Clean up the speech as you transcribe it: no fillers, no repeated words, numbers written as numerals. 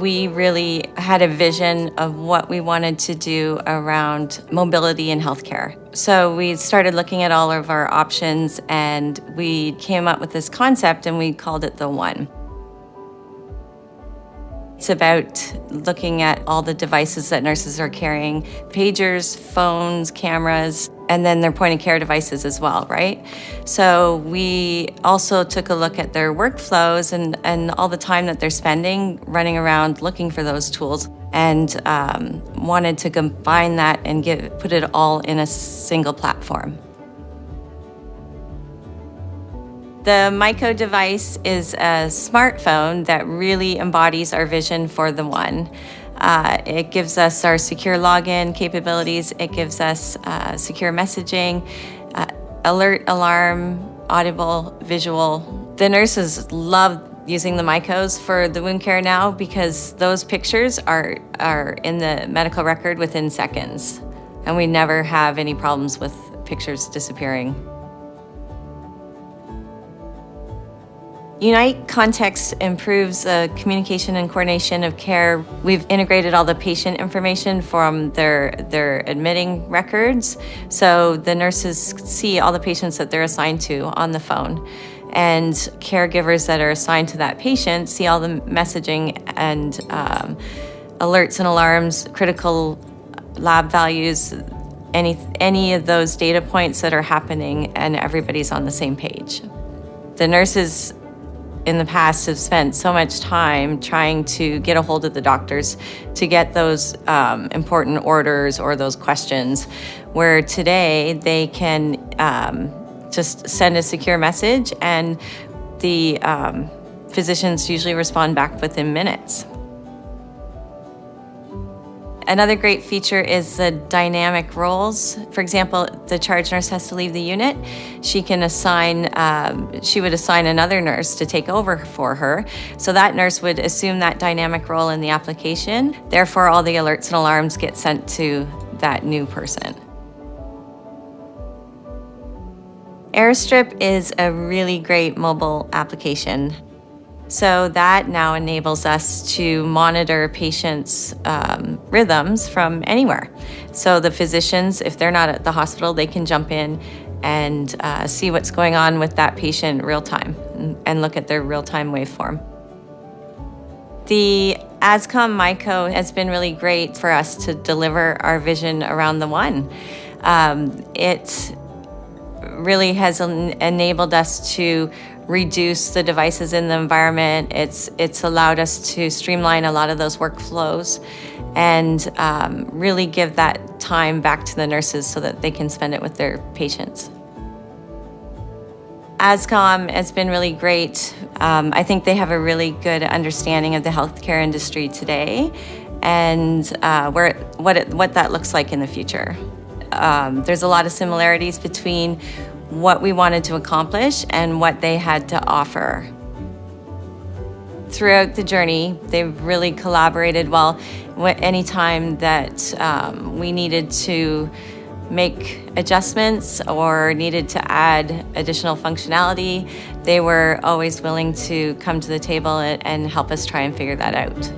we really had a vision of what we wanted to do around mobility in healthcare. So we started looking at all of our options, and we came up with this concept, and we called it the One. It's about looking at all the devices that nurses are carrying, pagers, phones, cameras, and then their point-of-care devices as well, right? So we also took a look at their workflows and all the time that they're spending running around looking for those tools, and wanted to combine that and put it all in a single platform. The Myco device is a smartphone that really embodies our vision for the One. It gives us our secure login capabilities. It gives us secure messaging, alert, alarm, audible, visual. The nurses love using the Mycos for the wound care now because those pictures are in the medical record within seconds, and we never have any problems with pictures disappearing. Unite Context improves the communication and coordination of care. We've integrated all the patient information from their admitting records, so the nurses see all the patients that they're assigned to on the phone. And caregivers that are assigned to that patient see all the messaging and alerts and alarms, critical lab values, any of those data points that are happening, and everybody's on the same page. The nurses in the past have spent so much time trying to get a hold of the doctors to get those important orders or those questions, where today they can just send a secure message, and the physicians usually respond back within minutes. Another great feature is the dynamic roles. For example, the charge nurse has to leave the unit. She would assign another nurse to take over for her. So that nurse would assume that dynamic role in the application. Therefore, all the alerts and alarms get sent to that new person. Airstrip is a really great mobile application. So that now enables us to monitor patients' rhythms from anywhere. So the physicians, if they're not at the hospital, they can jump in and see what's going on with that patient real time and look at their real-time waveform. The Ascom Myco has been really great for us to deliver our vision around the One. It really has enabled us to reduce the devices in the environment. It's allowed us to streamline a lot of those workflows and really give that time back to the nurses so that they can spend it with their patients. Ascom has been really great. I think they have a really good understanding of the healthcare industry today and what that looks like in the future. There's a lot of similarities between what we wanted to accomplish and what they had to offer. Throughout the journey, they've really collaborated well. Anytime that we needed to make adjustments or needed to add additional functionality, they were always willing to come to the table and help us try and figure that out.